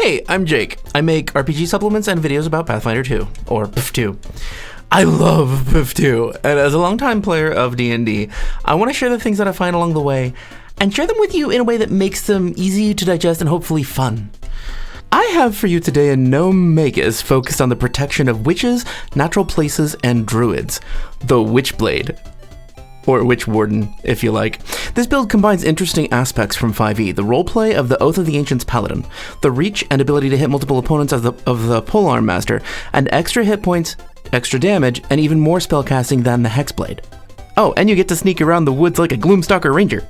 Hey, I'm Jake. I make RPG supplements and videos about Pathfinder 2, or PF2. I love PF2, and as a longtime player of D&D, I want to share the things that I find along the way, and share them with you in a way that makes them easy to digest and hopefully fun. I have for you today a Gnome Magus focused on the protection of witches, natural places, and druids, the Witchblade. Or Witch Warden, if you like. This build combines interesting aspects from 5e, the roleplay of the Oath of the Ancients Paladin, the reach and ability to hit multiple opponents of the Polearm Master, and extra hit points, extra damage, and even more spellcasting than the Hexblade. Oh, and you get to sneak around the woods like a Gloomstalker ranger.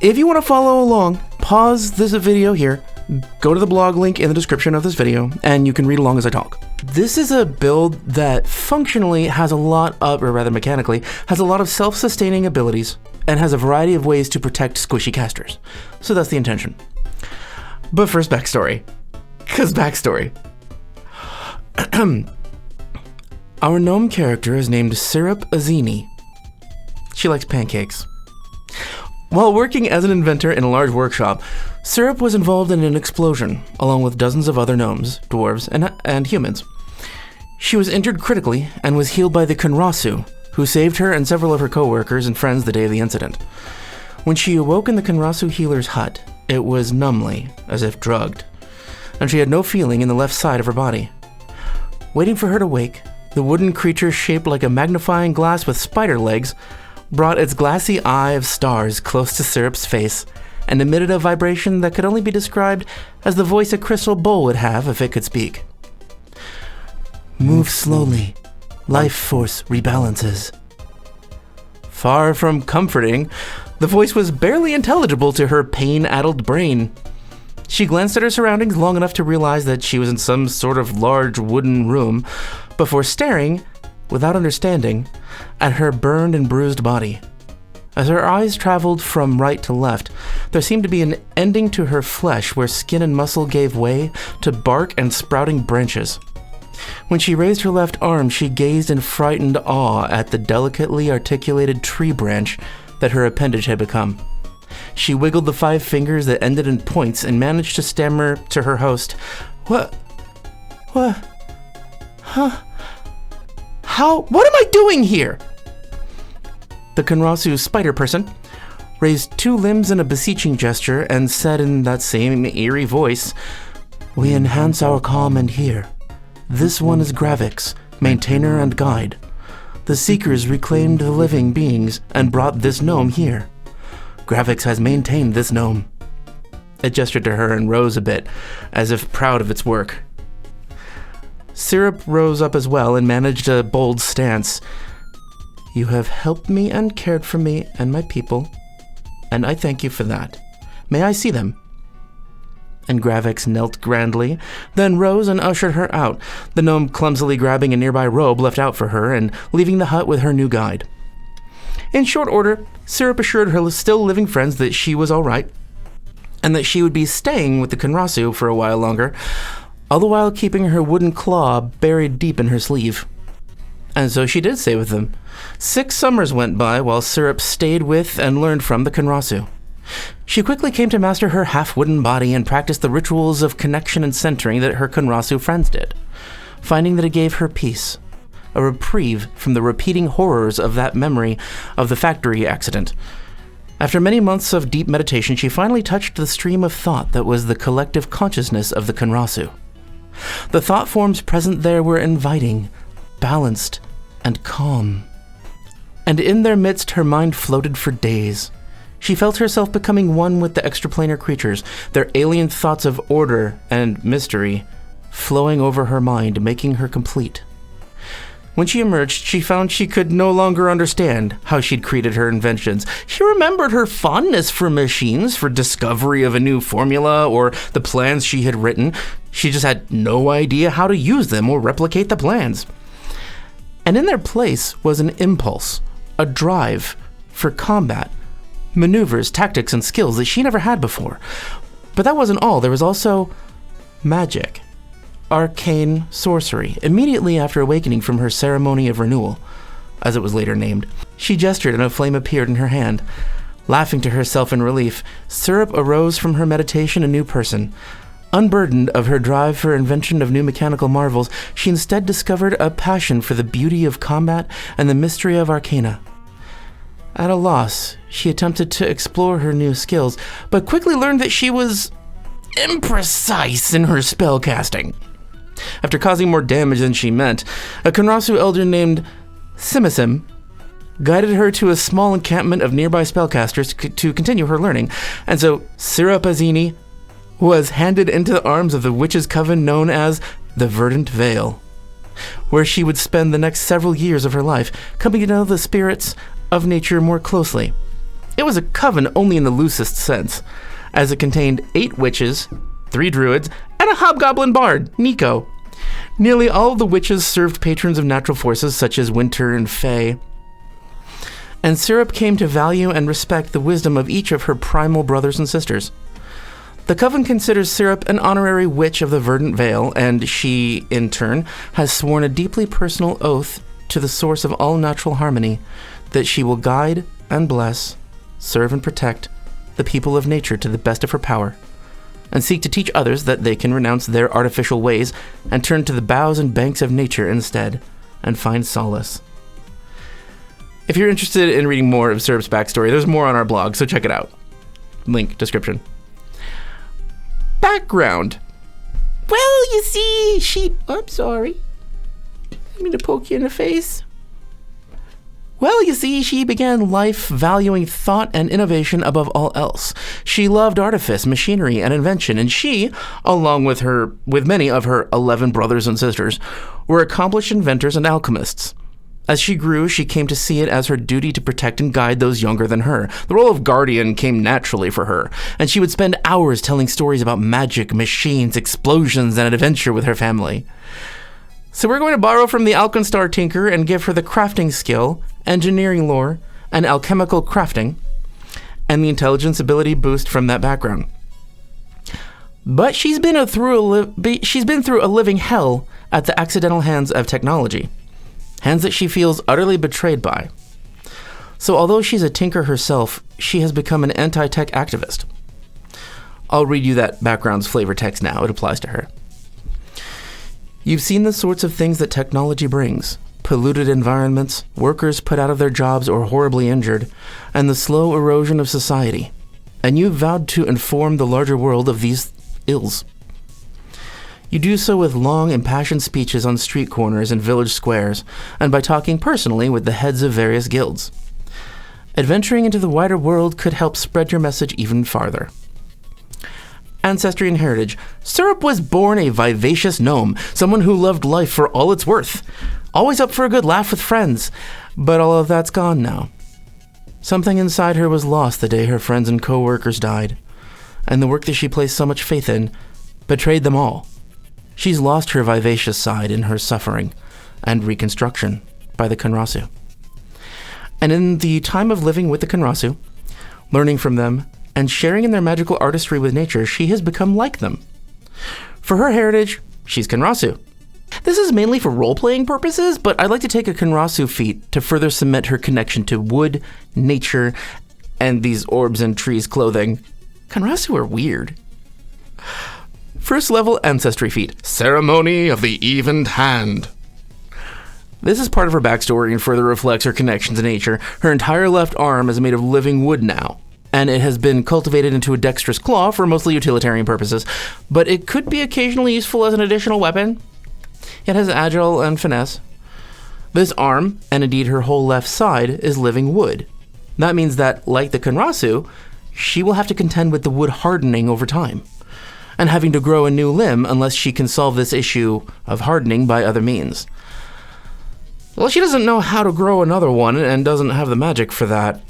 If you want to follow along, pause this video here, go to the blog link in the description of this video, and you can read along as I talk. This is a build that functionally has a lot of, or rather mechanically, has a lot of self-sustaining abilities and has a variety of ways to protect squishy casters. So that's the intention. But first, backstory. Because backstory. Our gnome character is named Syrup Azini. She likes pancakes. While working as an inventor in a large workshop, Syrup was involved in an explosion, along with dozens of other gnomes, dwarves, and humans. She was injured critically and was healed by the Conrasu, who saved her and several of her co-workers and friends the day of the incident. When she awoke in the Conrasu healer's hut, it was numbly, as if drugged, and she had no feeling in the left side of her body. Waiting for her to wake, the wooden creature shaped like a magnifying glass with spider legs brought its glassy eye of stars close to Syrup's face and emitted a vibration that could only be described as the voice a crystal bowl would have if it could speak. Move slowly. Life force rebalances. Far from comforting, the voice was barely intelligible to her pain-addled brain. She glanced at her surroundings long enough to realize that she was in some sort of large wooden room before staring, without understanding, at her burned and bruised body. As her eyes traveled from right to left, there seemed to be an ending to her flesh where skin and muscle gave way to bark and sprouting branches. When she raised her left arm, she gazed in frightened awe at the delicately articulated tree branch that her appendage had become. She wiggled the 5 fingers that ended in points and managed to stammer to her host, What? Huh? What am I doing here? The Conrasu spider person raised 2 limbs in a beseeching gesture and said in that same eerie voice, We enhance our calm and hear. This one is Gravix, maintainer and guide. The Seekers reclaimed the living beings and brought this gnome here. Gravix has maintained this gnome. It gestured to her and rose a bit, as if proud of its work. Syrup rose up as well and managed a bold stance. You have helped me and cared for me and my people, and I thank you for that. May I see them? And Gravix knelt grandly, then rose and ushered her out, the gnome clumsily grabbing a nearby robe left out for her and leaving the hut with her new guide. In short order, Syrup assured her still living friends that she was all right, and that she would be staying with the Conrasu for a while longer, all the while keeping her wooden claw buried deep in her sleeve. And so she did stay with them. 6 summers went by while Syrup stayed with and learned from the Conrasu. She quickly came to master her half-wooden body and practiced the rituals of connection and centering that her Conrasu friends did, finding that it gave her peace, a reprieve from the repeating horrors of that memory of the factory accident. After many months of deep meditation, she finally touched the stream of thought that was the collective consciousness of the Conrasu. The thought forms present there were inviting, balanced, and calm. And in their midst her mind floated for days. She felt herself becoming one with the extraplanar creatures, their alien thoughts of order and mystery flowing over her mind, making her complete. When she emerged, she found she could no longer understand how she'd created her inventions. She remembered her fondness for machines, for discovery of a new formula, or the plans she had written. She just had no idea how to use them or replicate the plans. And in their place was an impulse, a drive for combat, maneuvers, tactics, and skills that she never had before. But that wasn't all. There was also magic, arcane sorcery. Immediately after awakening from her ceremony of renewal, as it was later named, she gestured and a flame appeared in her hand. Laughing to herself in relief, Syrup arose from her meditation a new person, Unburdened of her drive for invention of new mechanical marvels, she instead discovered a passion for the beauty of combat and the mystery of arcana. At a loss, she attempted to explore her new skills, but quickly learned that she was imprecise in her spellcasting. After causing more damage than she meant, a Conrasu elder named Simisim guided her to a small encampment of nearby spellcasters to continue her learning, and so Sirapazini was handed into the arms of the witch's coven known as the Verdant Vale, where she would spend the next several years of her life, coming to know the spirits of nature more closely. It was a coven only in the loosest sense, as it contained 8 witches, 3 druids, and a hobgoblin bard, Nico. Nearly all of the witches served patrons of natural forces such as winter and fae, and Syrup came to value and respect the wisdom of each of her primal brothers and sisters. The coven considers Syrup an honorary witch of the Verdant Vale, and she, in turn, has sworn a deeply personal oath to the source of all natural harmony that she will guide and bless, serve and protect the people of nature to the best of her power, and seek to teach others that they can renounce their artificial ways and turn to the boughs and banks of nature instead, and find solace. If you're interested in reading more of Syrup's backstory, there's more on our blog, so check it out. Link, description. Background. Well, you see, I'm sorry. I didn't mean to poke you in the face. Well, you see, she began life valuing thought and innovation above all else. She loved artifice, machinery, and invention, and she, along with many of her 11 brothers and sisters, were accomplished inventors and alchemists. As she grew, she came to see it as her duty to protect and guide those younger than her. The role of guardian came naturally for her, and she would spend hours telling stories about magic, machines, explosions, and adventure with her family. So we're going to borrow from the Alkenstar Tinker and give her the crafting skill, engineering lore, and alchemical crafting, and the intelligence ability boost from that background. But she's been through a living hell at the accidental hands of technology. Hands that she feels utterly betrayed by. So although she's a tinker herself, she has become an anti-tech activist. I'll read you that background's flavor text now. It applies to her. You've seen the sorts of things that technology brings. Polluted environments, workers put out of their jobs or horribly injured, and the slow erosion of society. And you've vowed to inform the larger world of these ills. You do so with long, impassioned speeches on street corners and village squares, and by talking personally with the heads of various guilds. Adventuring into the wider world could help spread your message even farther. Ancestry and Heritage. Syrup was born a vivacious gnome, someone who loved life for all it's worth. Always up for a good laugh with friends, but all of that's gone now. Something inside her was lost the day her friends and co-workers died, and the work that she placed so much faith in betrayed them all. She's lost her vivacious side in her suffering and reconstruction by the Conrasu. And in the time of living with the Conrasu, learning from them, and sharing in their magical artistry with nature, she has become like them. For her heritage, she's Conrasu. This is mainly for role-playing purposes, but I'd like to take a Conrasu feat to further cement her connection to wood, nature, and these orbs and trees clothing. Conrasu are weird. First level Ancestry feat, Ceremony of the Evened Hand. This is part of her backstory and further reflects her connection to nature. Her entire left arm is made of living wood now, and it has been cultivated into a dexterous claw for mostly utilitarian purposes, but it could be occasionally useful as an additional weapon. It has agile and finesse. This arm, and indeed her whole left side, is living wood. That means that, like the Conrasu, she will have to contend with the wood hardening over time, and having to grow a new limb unless she can solve this issue of hardening by other means. Well, she doesn't know how to grow another one and doesn't have the magic for that.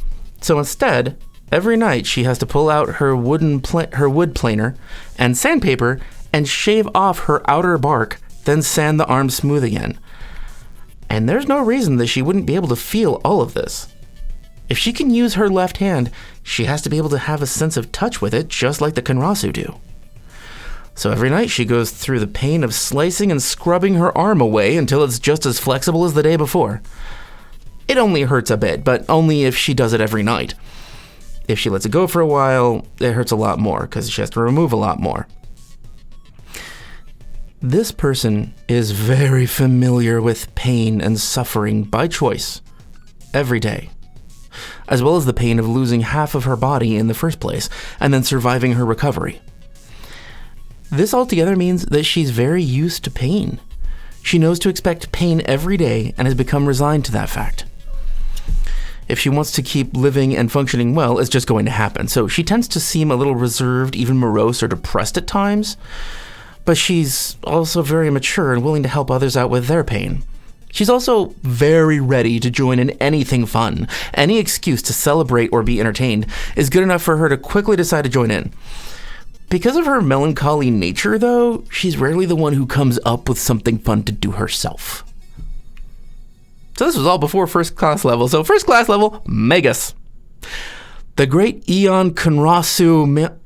So instead, every night she has to pull out her wood planer and sandpaper and shave off her outer bark, then sand the arm smooth again. And there's no reason that she wouldn't be able to feel all of this. If she can use her left hand, she has to be able to have a sense of touch with it, just like the Conrasu do. So every night she goes through the pain of slicing and scrubbing her arm away until it's just as flexible as the day before. It only hurts a bit, but only if she does it every night. If she lets it go for a while, it hurts a lot more because she has to remove a lot more. This person is very familiar with pain and suffering by choice every day, as well as the pain of losing half of her body in the first place and then surviving her recovery. This altogether means that she's very used to pain. She knows to expect pain every day and has become resigned to that fact. If she wants to keep living and functioning well, it's just going to happen. So she tends to seem a little reserved, even morose or depressed at times, but she's also very mature and willing to help others out with their pain. She's also very ready to join in anything fun. Any excuse to celebrate or be entertained is good enough for her to quickly decide to join in. Because of her melancholy nature, though, she's rarely the one who comes up with something fun to do herself. So this was all before first class level. So first class level, Magus. The great Aeon Conrasu...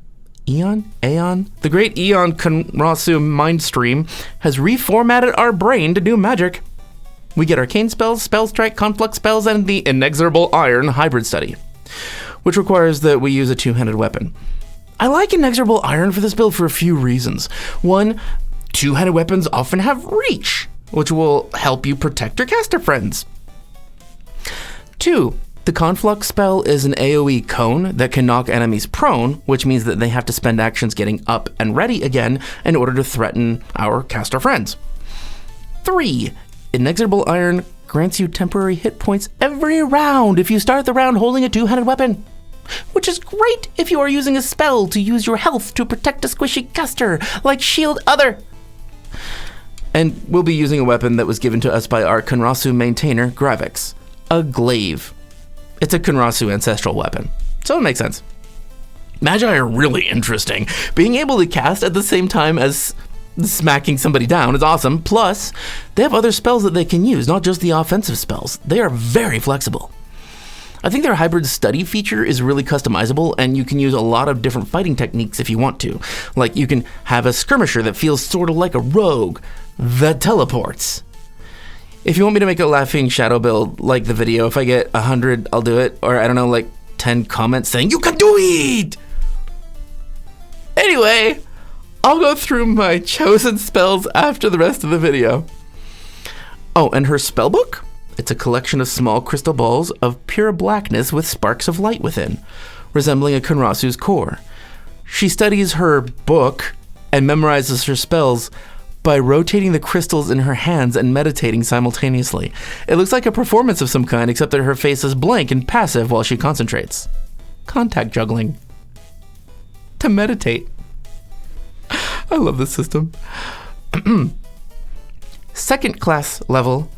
The great Aeon Conrasu mind stream has reformatted our brain to do magic. We get arcane spells, spellstrike, conflux spells, and the Inexorable Iron hybrid study, which requires that we use a two-handed weapon. I like Inexorable Iron for this build for a few reasons. One, two-handed weapons often have reach, which will help you protect your caster friends. Two, the conflux spell is an AoE cone that can knock enemies prone, which means that they have to spend actions getting up and ready again in order to threaten our caster friends. Three, Inexorable Iron grants you temporary hit points every round if you start the round holding a two-handed weapon, which is great if you are using a spell to use your health to protect a squishy caster, like Shield Other. And we'll be using a weapon that was given to us by our Conrasu maintainer, Gravix, a Glaive. It's a Conrasu ancestral weapon, so it makes sense. Magi are really interesting. Being able to cast at the same time as smacking somebody down is awesome. Plus, they have other spells that they can use, not just the offensive spells. They are very flexible. I think their hybrid study feature is really customizable, and you can use a lot of different fighting techniques if you want to. Like, you can have a skirmisher that feels sort of like a rogue that teleports. If you want me to make a laughing shadow build, like the video, if I get 100, I'll do it. Or, I don't know, like 10 comments saying, "You can do it!" Anyway, I'll go through my chosen spells after the rest of the video. Oh, and her spellbook? It's a collection of small crystal balls of pure blackness with sparks of light within, resembling a Conrasu's core. She studies her book and memorizes her spells by rotating the crystals in her hands and meditating simultaneously. It looks like a performance of some kind, except that her face is blank and passive while she concentrates. Contact juggling. To meditate. I love this system. Second class level,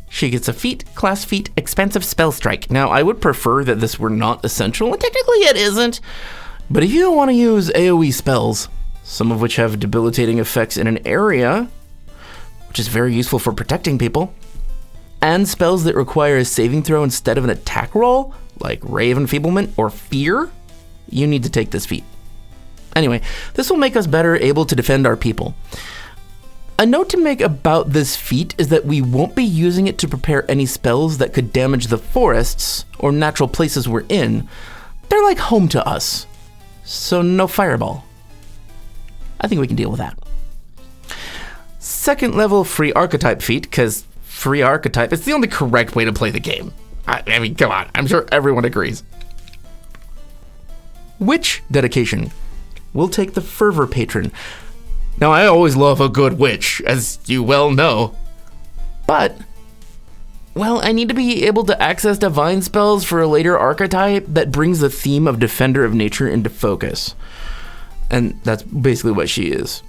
she gets a feat, class feat, Expansive Spellstrike. Now, I would prefer that this were not essential, and technically it isn't, but if you don't want to use AoE spells, some of which have debilitating effects in an area, which is very useful for protecting people, and spells that require a saving throw instead of an attack roll, like Ray of Enfeeblement or Fear, you need to take this feat. Anyway, this will make us better able to defend our people. A note to make about this feat is that we won't be using it to prepare any spells that could damage the forests or natural places we're in. They're like home to us, so no fireball. I think we can deal with that. Second level free archetype feat, because free archetype is the only correct way to play the game. I mean, come on, I'm sure everyone agrees. Witch dedication. We'll take the Fervor patron. Now, I always love a good witch, as you well know. But, well, I need to be able to access divine spells for a later archetype that brings the theme of Defender of Nature into focus. And that's basically what she is.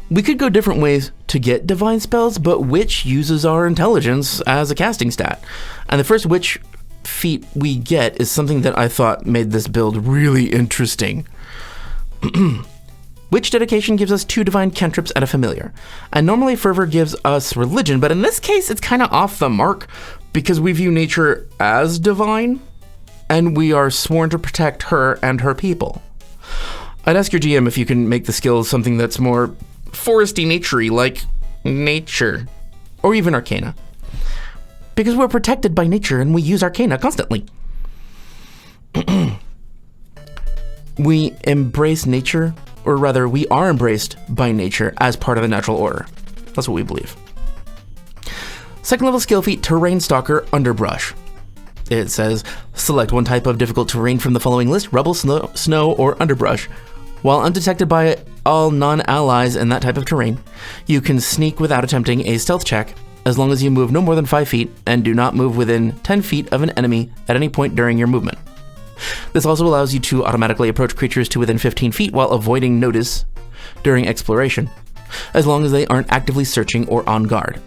We could go different ways to get divine spells, but Witch uses our intelligence as a casting stat. And the first Witch feat we get is something that I thought made this build really interesting. Witch dedication gives us 2 divine cantrips and a familiar. And normally Fervor gives us religion, but in this case it's kind of off the mark because we view nature as divine, and we are sworn to protect her and her people. I'd ask your GM if you can make the skill something that's more foresty naturey, like nature, or even arcana. Because we're protected by nature and we use arcana constantly. We embrace nature or rather, we are embraced by nature as part of the natural order. That's what we believe. Second level skill feat, Terrain Stalker, Underbrush. It says, select one type of difficult terrain from the following list: rubble, snow, or underbrush. While undetected by all non-allies in that type of terrain, you can sneak without attempting a stealth check, as long as you move no more than 5 feet and do not move within 10 feet of an enemy at any point during your movement. This also allows you to automatically approach creatures to within 15 feet while avoiding notice during exploration, as long as they aren't actively searching or on guard.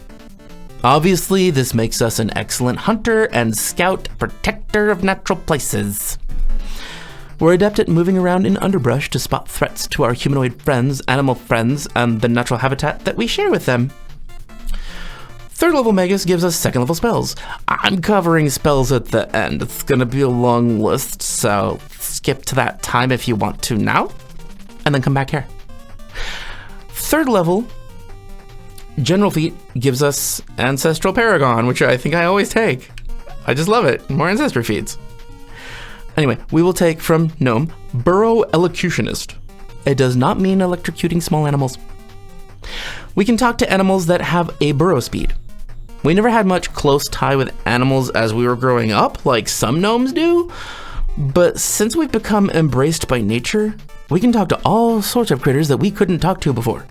Obviously, this makes us an excellent hunter and scout, protector of natural places. We're adept at moving around in underbrush to spot threats to our humanoid friends, animal friends, and the natural habitat that we share with them. Third level Magus gives us second level spells. I'm covering spells at the end. It's gonna be a long list, so skip to that time if you want to now, and then come back here. Third level General feat gives us Ancestral Paragon, which I think I always take. I just love it. More Ancestry feats. Anyway, we will take from Gnome, Burrow Elocutionist. It does not mean electrocuting small animals. We can talk to animals that have a burrow speed. We never had much close tie with animals as we were growing up, like some gnomes do, but since we've become embraced by nature, we can talk to all sorts of critters that we couldn't talk to before.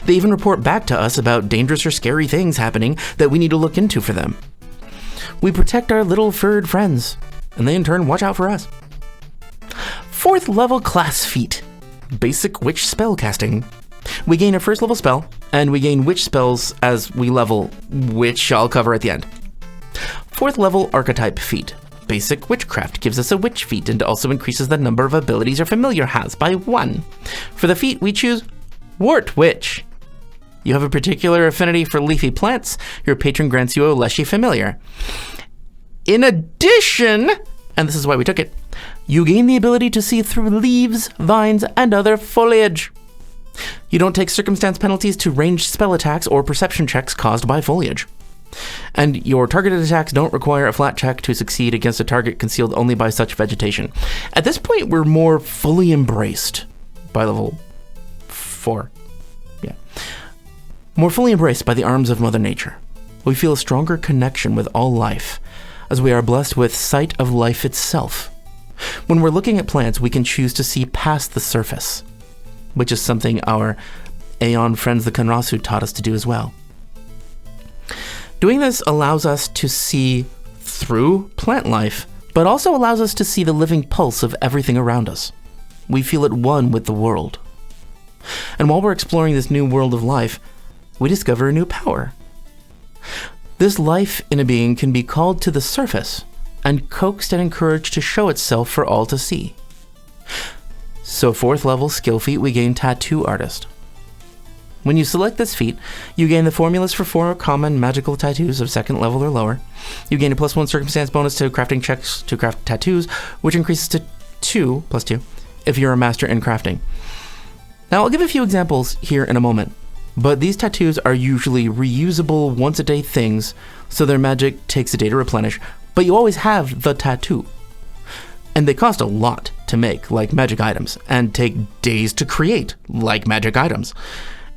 They even report back to us about dangerous or scary things happening that we need to look into for them. We protect our little furred friends, and they in turn watch out for us. Fourth level class feat, Basic Witch Spellcasting. We gain a first level spell, and we gain witch spells as we level, which I'll cover at the end. Fourth level Archetype feat, Basic Witchcraft, gives us a witch feat and also increases the number of abilities your familiar has by 1. For the feat, we choose Wortwitch. You have a particular affinity for leafy plants. Your patron grants you a leshy familiar. In addition, and this is why we took it, you gain the ability to see through leaves, vines, and other foliage. You don't take circumstance penalties to ranged spell attacks or perception checks caused by foliage. And your targeted attacks don't require a flat check to succeed against a target concealed only by such vegetation. At this point, we're more fully embraced by level 4. Yeah. More fully embraced by the arms of Mother Nature. We feel a stronger connection with all life, as we are blessed with sight of life itself. When we're looking at plants, we can choose to see past the surface, which is something our Aeon friends, the Conrasu, taught us to do as well. Doing this allows us to see through plant life, but also allows us to see the living pulse of everything around us. We feel at one with the world. And while we're exploring this new world of life, we discover a new power. This life in a being can be called to the surface and coaxed and encouraged to show itself for all to see. So 4th level skill feat, we gain Tattoo Artist. When you select this feat, you gain the formulas for 4 common magical tattoos of 2nd level or lower. You gain a +1 circumstance bonus to crafting checks to craft tattoos, which increases to 2 + 2 if you're a master in crafting. Now, I'll give a few examples here in a moment, but these tattoos are usually reusable once-a-day things, so their magic takes a day to replenish, but you always have the tattoo. And they cost a lot to make, like magic items, and take days to create, like magic items.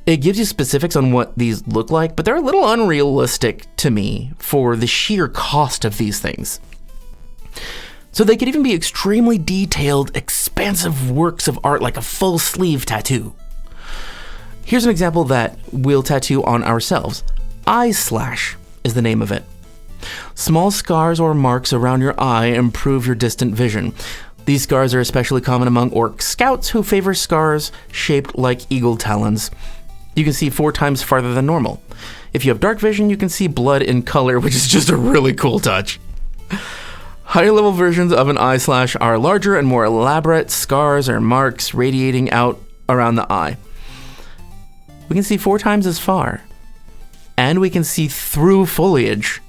It gives you specifics on what these look like, but they're a little unrealistic to me for the sheer cost of these things. So they could even be extremely detailed, expansive works of art like a full sleeve tattoo. Here's an example that we'll tattoo on ourselves. Eye Slash is the name of it. Small scars or marks around your eye improve your distant vision. These scars are especially common among orc scouts who favor scars shaped like eagle talons. You can see 4 times farther than normal. If you have dark vision, you can see blood in color, which is just a really cool touch. Higher level versions of an eye slash are larger and more elaborate scars or marks radiating out around the eye. We can see 4 times as far. And we can see through foliage,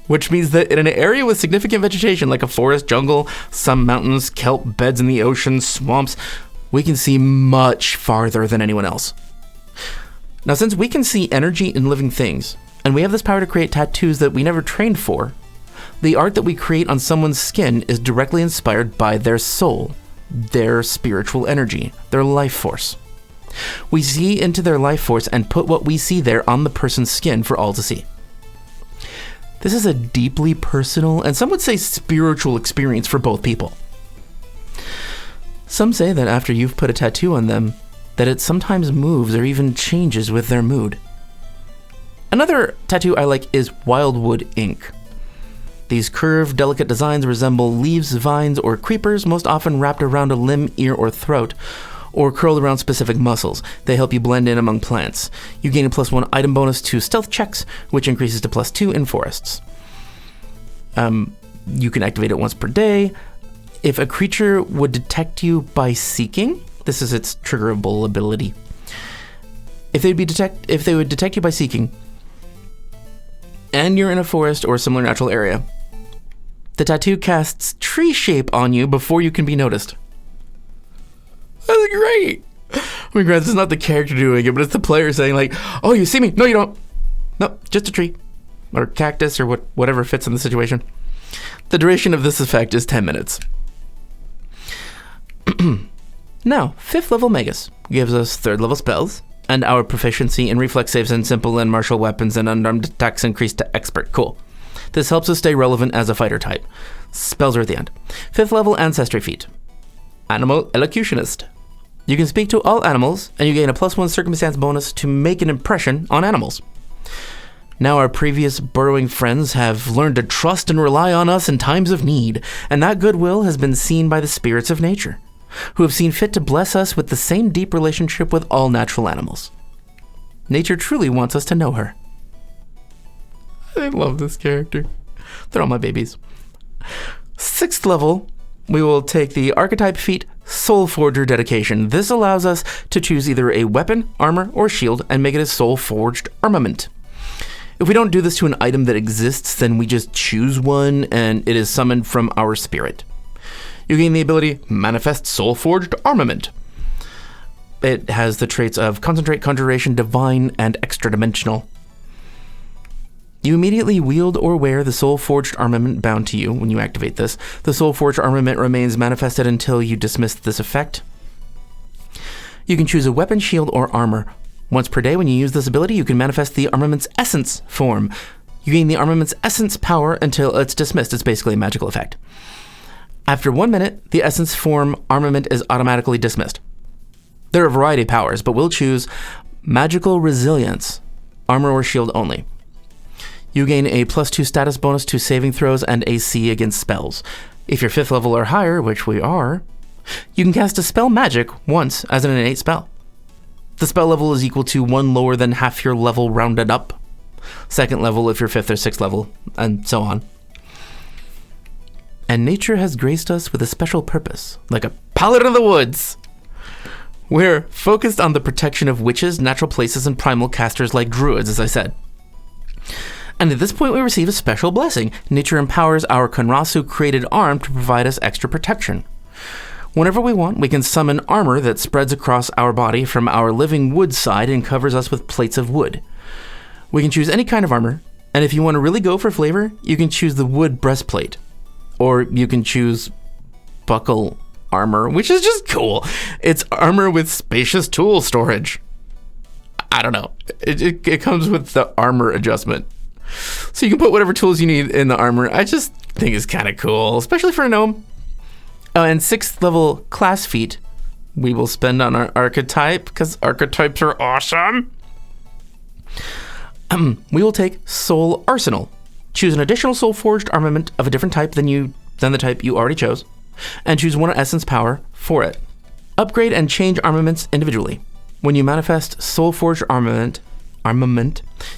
which means that in an area with significant vegetation like a forest, jungle, some mountains, kelp beds in the ocean, swamps, we can see much farther than anyone else. Now, since we can see energy in living things, and we have this power to create tattoos that we never trained for, the art that we create on someone's skin is directly inspired by their soul, their spiritual energy, their life force. We see into their life force and put what we see there on the person's skin for all to see. This is a deeply personal, and some would say spiritual experience for both people. Some say that after you've put a tattoo on them, that it sometimes moves or even changes with their mood. Another tattoo I like is Wildwood ink. These curved, delicate designs resemble leaves, vines, or creepers, most often wrapped around a limb, ear, or throat, or curled around specific muscles. They help you blend in among plants. You gain a +1 item bonus to stealth checks, which increases to +2 in forests. You can activate it once per day. If a creature would detect you by seeking, this is its triggerable ability. If they would detect you by seeking, and you're in a forest or similar natural area, the tattoo casts tree shape on you before you can be noticed. That's great. I mean, granted, this is not the character doing it, but it's the player saying like, "Oh, you see me? No, you don't. No, just a tree, or cactus, or whatever fits in the situation." The duration of this effect is 10 minutes. Now, 5th level Magus gives us 3rd level spells, and our proficiency in reflex saves and simple and martial weapons and unarmed attacks increased to expert. Cool. This helps us stay relevant as a fighter type. Spells are at the end. 5th level Ancestry feat. Animal Elocutionist. You can speak to all animals, and you gain a +1 circumstance bonus to make an impression on animals. Now our previous burrowing friends have learned to trust and rely on us in times of need, and that goodwill has been seen by the spirits of nature, who have seen fit to bless us with the same deep relationship with all natural animals. Nature truly wants us to know her. I love this character. They're all my babies. 6th level, we will take the Archetype feat, Soulforger dedication. This allows us to choose either a weapon, armor, or shield and make it a Soulforged Armament. If we don't do this to an item that exists, then we just choose one and it is summoned from our spirit. You gain the ability Manifest Soulforged Armament. It has the traits of Concentrate, Conjuration, Divine, and Extra Dimensional. You immediately wield or wear the Soulforged Armament bound to you when you activate this. The Soulforged Armament remains manifested until you dismiss this effect. You can choose a weapon, shield, or armor. Once per day when you use this ability, you can manifest the Armament's Essence form. You gain the Armament's Essence power until it's dismissed. It's basically a magical effect. After 1 minute, the Essence form Armament is automatically dismissed. There are a variety of powers, but we'll choose Magical Resilience, armor or shield only. You gain a +2 status bonus to saving throws and AC against spells. If you're 5th level or higher, which we are, you can cast a spell magic once as an innate spell. The spell level is equal to 1 lower than half your level rounded up. 2nd level if you're 5th or 6th level, and so on. And nature has graced us with a special purpose, like a Paladin of the Woods. We're focused on the protection of witches, natural places, and primal casters like druids, as I said. And at this point we receive a special blessing. Nature empowers our Conrasu created arm to provide us extra protection. Whenever we want, we can summon armor that spreads across our body from our living wood side and covers us with plates of wood. We can choose any kind of armor, and if you want to really go for flavor, you can choose the wood breastplate. Or you can choose buckle armor, which is just cool. It's armor with spacious tool storage. I don't know. It comes with the armor adjustment. So you can put whatever tools you need in the armor. I just think it's kind of cool, especially for a gnome. And 6th level class feat we will spend on our Archetype, because Archetypes are awesome. We will take Soul Arsenal. Choose an additional Soulforged armament of a different type than the type you already chose, and choose 1 essence power for it. Upgrade and change armaments individually. When you manifest Soulforged armament,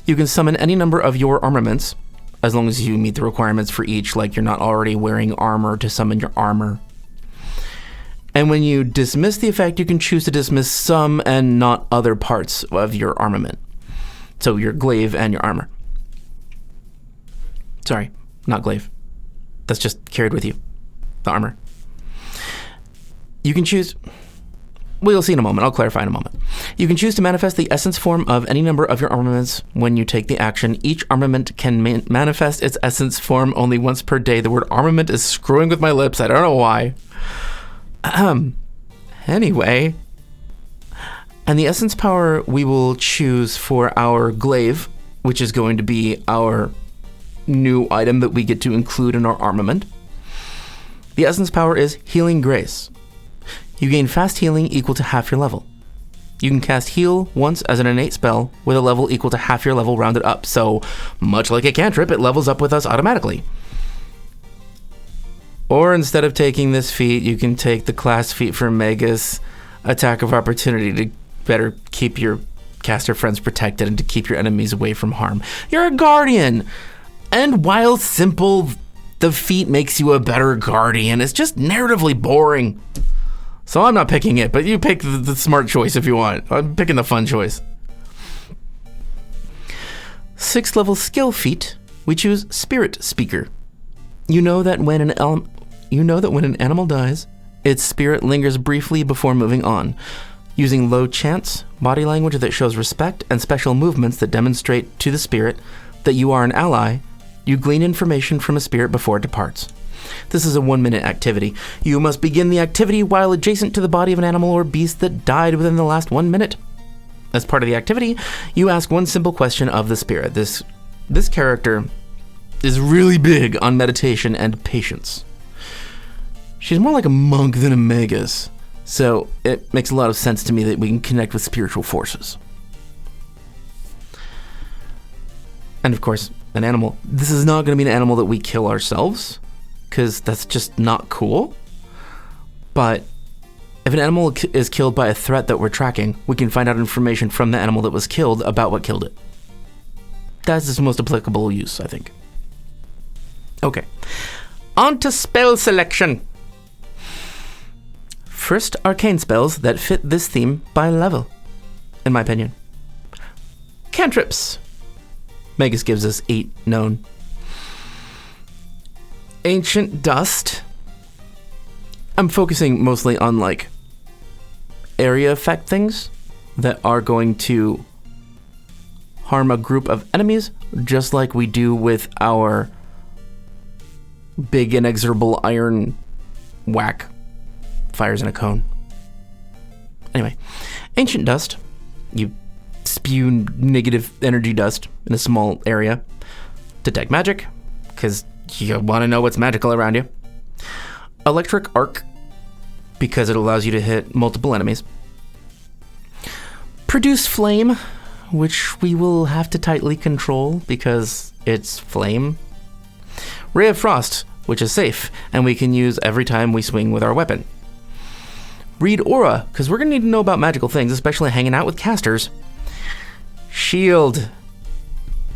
you can summon any number of your armaments, as long as you meet the requirements for each, like you're not already wearing armor to summon your armor. And when you dismiss the effect, you can choose to dismiss some and not other parts of your armament. So your glaive and your armor. Sorry, not glaive. That's just carried with you, the armor. You can choose... We'll see in a moment. I'll clarify in a moment. You can choose to manifest the essence form of any number of your armaments when you take the action. Each armament can manifest its essence form only once per day. The word armament is screwing with my lips. I don't know why. Anyway. And the essence power we will choose for our Glaive, which is going to be our new item that we get to include in our armament. The essence power is Healing Grace. You gain fast healing equal to half your level. You can cast heal once as an innate spell with a level equal to half your level rounded up. So much like a cantrip, it levels up with us automatically. Or instead of taking this feat, you can take the class feat for Magus, Attack of Opportunity, to better keep your caster friends protected and to keep your enemies away from harm. You're a guardian. And while simple, the feat makes you a better guardian. It's just narratively boring. So I'm not picking it, but you pick the smart choice if you want. I'm picking the fun choice. 6th level skill feat, we choose Spirit Speaker. You know that when an animal dies, its spirit lingers briefly before moving on. Using low chants, body language that shows respect, and special movements that demonstrate to the spirit that you are an ally, you glean information from a spirit before it departs. This is a 1-minute activity. You must begin the activity while adjacent to the body of an animal or beast that died within the last 1 minute. As part of the activity, you ask one simple question of the spirit. This character is really big on meditation and patience. She's more like a monk than a magus, so it makes a lot of sense to me that we can connect with spiritual forces. And of course, an animal. This is not going to be an animal that we kill ourselves, because that's just not cool. But if an animal is killed by a threat that we're tracking, we can find out information from the animal that was killed about what killed it. That's its most applicable use, I think. Okay, on to spell selection. First, arcane spells that fit this theme by level, in my opinion. Cantrips. Magus gives us 8 known. Ancient Dust. I'm focusing mostly on like area effect things that are going to harm a group of enemies, just like we do with our big inexorable iron whack. Fires in a cone. Anyway, Ancient Dust. You spew negative energy dust in a small area. Detect magic, because you want to know what's magical around you. Electric Arc, because it allows you to hit multiple enemies. Produce Flame, which we will have to tightly control because it's flame. Ray of Frost, which is safe, and we can use every time we swing with our weapon. Read Aura, because we're going to need to know about magical things, especially hanging out with casters. Shield,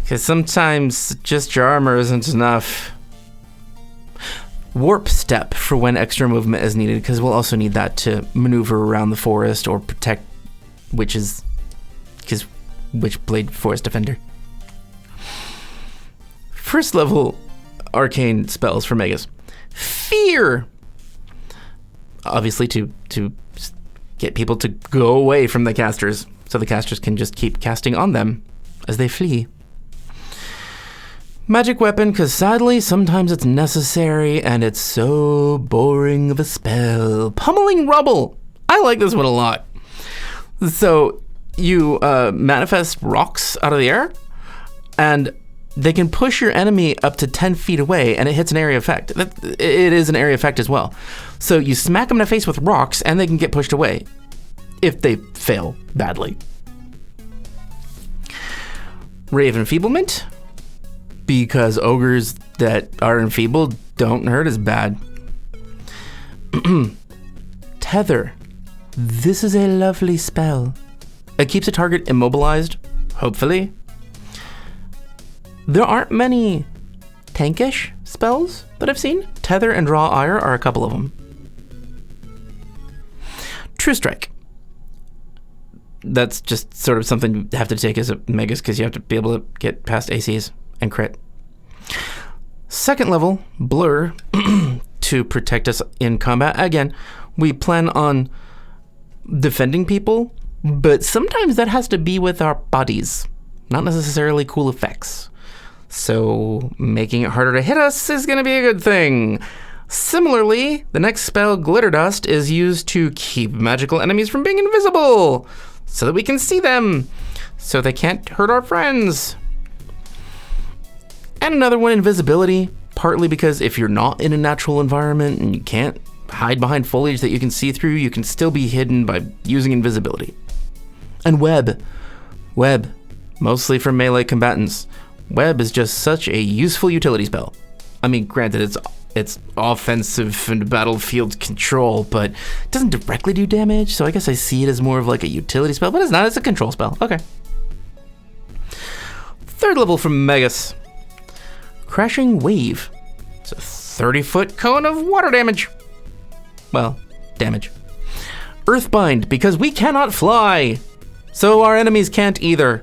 because sometimes just your armor isn't enough. Warp Step, for when extra movement is needed, because we'll also need that to maneuver around the forest or protect witches, because Witchblade Forest Defender. First level arcane spells for Magus. Fear! Obviously to get people to go away from the casters, so the casters can just keep casting on them as they flee. Magic Weapon, because sadly sometimes it's necessary and it's so boring of a spell. Pummeling Rubble! I like this one a lot. So you manifest rocks out of the air, and they can push your enemy up to 10 feet away, and it hits an area effect. It is an area effect as well. So you smack them in the face with rocks, and they can get pushed away if they fail badly. Ray of Enfeeblement, because ogres that are enfeebled don't hurt as bad. Tether. This is a lovely spell. It keeps a target immobilized, hopefully. There aren't many tankish spells that I've seen. Tether and Draw Ire are a couple of them. True Strike. That's just sort of something you have to take as a Magus, because you have to be able to get past ACs and crit. Second level, Blur, to protect us in combat. Again, we plan on defending people, but sometimes that has to be with our bodies, not necessarily cool effects. So making it harder to hit us is going to be a good thing. Similarly, the next spell, Glitter Dust, is used to keep magical enemies from being invisible, so that we can see them, so they can't hurt our friends. And another one, Invisibility, partly because if you're not in a natural environment and you can't hide behind foliage that you can see through, you can still be hidden by using invisibility. And Web, mostly for melee combatants. Web is just such a useful utility spell. I mean, granted, it's offensive and battlefield control, but it doesn't directly do damage, so I guess I see it as more of like a utility spell, but it's not, it's a control spell. Okay. 3rd level from Magus. Crashing Wave. It's a 30-foot cone of water damage. Well, damage. Earthbind, because we cannot fly, so our enemies can't either.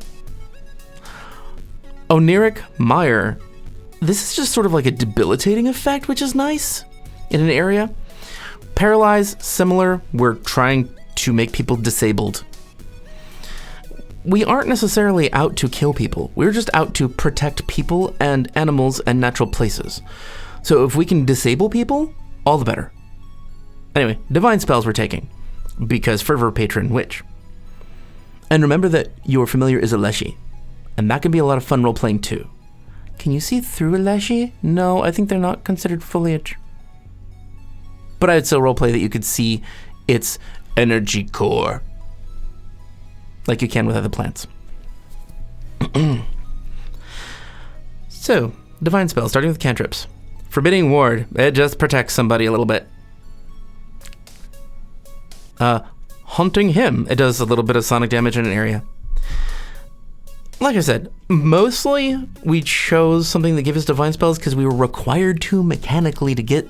Oniric Mire. This is just sort of like a debilitating effect, which is nice in an area. Paralyze, similar. We're trying to make people disabled. We aren't necessarily out to kill people. We're just out to protect people and animals and natural places. So if we can disable people, all the better. Anyway, divine spells we're taking, because Fervor Patron Witch. And remember that your familiar is a Leshy, and that can be a lot of fun role-playing too. Can you see through a Leshy? No, I think they're not considered foliage. But I'd still roleplay that you could see its energy core, like you can with other plants. So, divine spells, starting with cantrips. Forbidding Ward, it just protects somebody a little bit. Haunting Hymn, it does a little bit of sonic damage in an area. Like I said, mostly we chose something that gave us divine spells because we were required to mechanically to get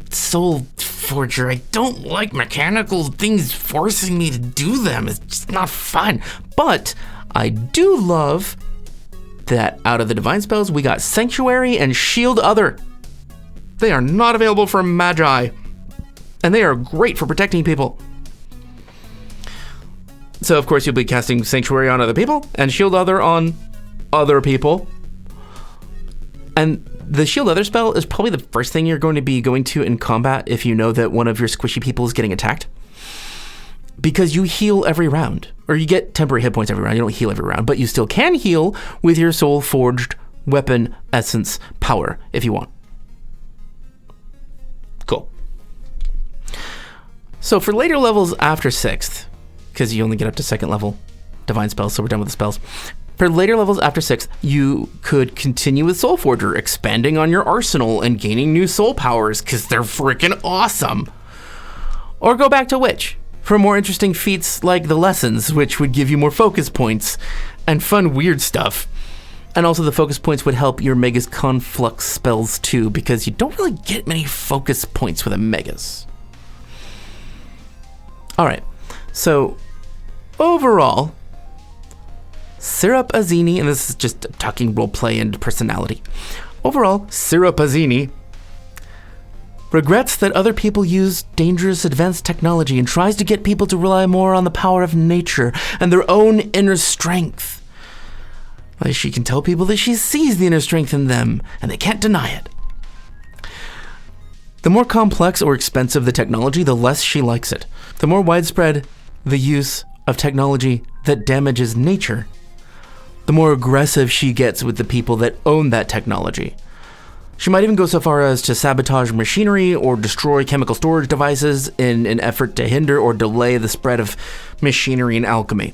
Soulforger. I don't like mechanical things forcing me to do them. It's just not fun. But I do love that out of the divine spells, we got Sanctuary and Shield Other. They are not available for Magi, and they are great for protecting people. So, of course, you'll be casting Sanctuary on other people and Shield Other on other people. And the Shield Other spell is probably the first thing you're going to be going to in combat if you know that one of your squishy people is getting attacked. Because you heal every round, or you get temporary hit points every round. You don't heal every round, but you still can heal with your Soulforged weapon essence power if you want. Cool. So for later levels after 6th, because you only get up to 2nd level divine spells, so we're done with the spells. For later levels after 6th, you could continue with Soulforger, expanding on your arsenal and gaining new soul powers, because they're freaking awesome. Or go back to Witch for more interesting feats like the lessons, which would give you more focus points and fun weird stuff. And also the focus points would help your Magus Conflux spells too, because you don't really get many focus points with a Magus. Alright, so overall, Syrup Azini, and this is just talking roleplay and personality. Overall, Syrup Azini regrets that other people use dangerous advanced technology and tries to get people to rely more on the power of nature and their own inner strength. Like she can tell people that she sees the inner strength in them and they can't deny it. The more complex or expensive the technology, the less she likes it. The more widespread the use of technology that damages nature, the more aggressive she gets with the people that own that technology. She might even go so far as to sabotage machinery or destroy chemical storage devices in an effort to hinder or delay the spread of machinery and alchemy.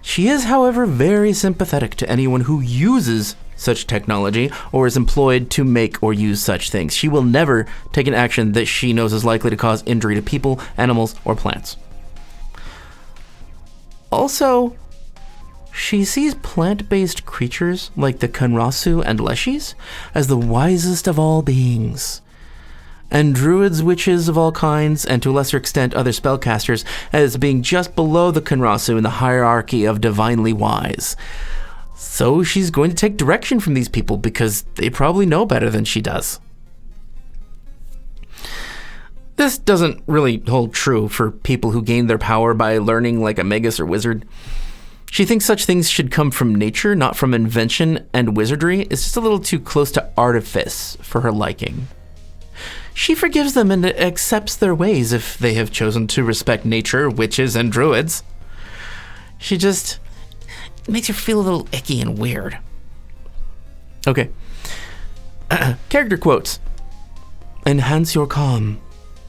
She is, however, very sympathetic to anyone who uses such technology or is employed to make or use such things. She will never take an action that she knows is likely to cause injury to people, animals, or plants. Also, she sees plant-based creatures like the Conrasu and Leshies as the wisest of all beings, and druids, witches of all kinds, and to a lesser extent other spellcasters, as being just below the Conrasu in the hierarchy of divinely wise. So she's going to take direction from these people because they probably know better than she does. This doesn't really hold true for people who gain their power by learning like a magus or wizard. She thinks such things should come from nature, not from invention and wizardry. It's just a little too close to artifice for her liking. she forgives them and accepts their ways if they have chosen to respect nature, witches, and druids. She just makes her feel a little icky and weird. Okay. Character quotes. Enhance your calm.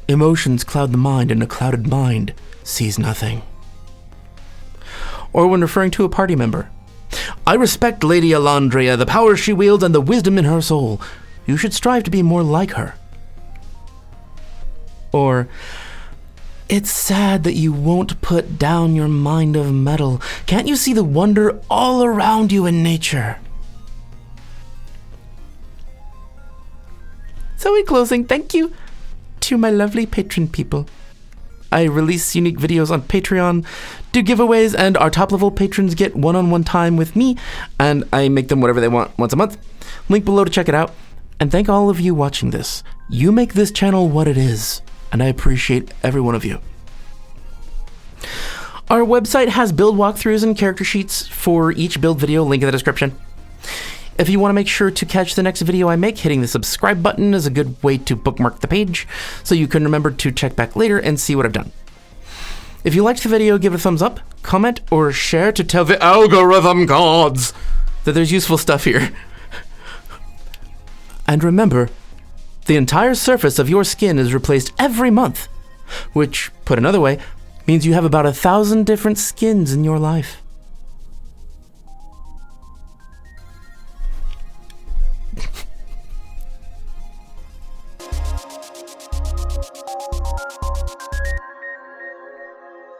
Emotions cloud the mind, and a clouded mind sees nothing. Or when referring to a party member. I respect Lady Alandria, the power she wields, and the wisdom in her soul. You should strive to be more like her. Or, it's sad that you won't put down your mind of metal. Can't you see the wonder all around you in nature? So in closing, thank you to my lovely patron people. I release unique videos on Patreon, do giveaways, and our top level patrons get one-on-one time with me, and I make them whatever they want once a month. Link below to check it out. And thank all of you watching this. You make this channel what it is, and I appreciate every one of you. Our website has build walkthroughs and character sheets for each build video, link in the description. If you want to make sure to catch the next video I make, hitting the subscribe button is a good way to bookmark the page, so you can remember to check back later and see what I've done. If you liked the video, give it a thumbs up, comment, or share to tell the algorithm gods that there's useful stuff here. And remember, the entire surface of your skin is replaced every month, which, put another way, means you have about 1,000 different skins in your life.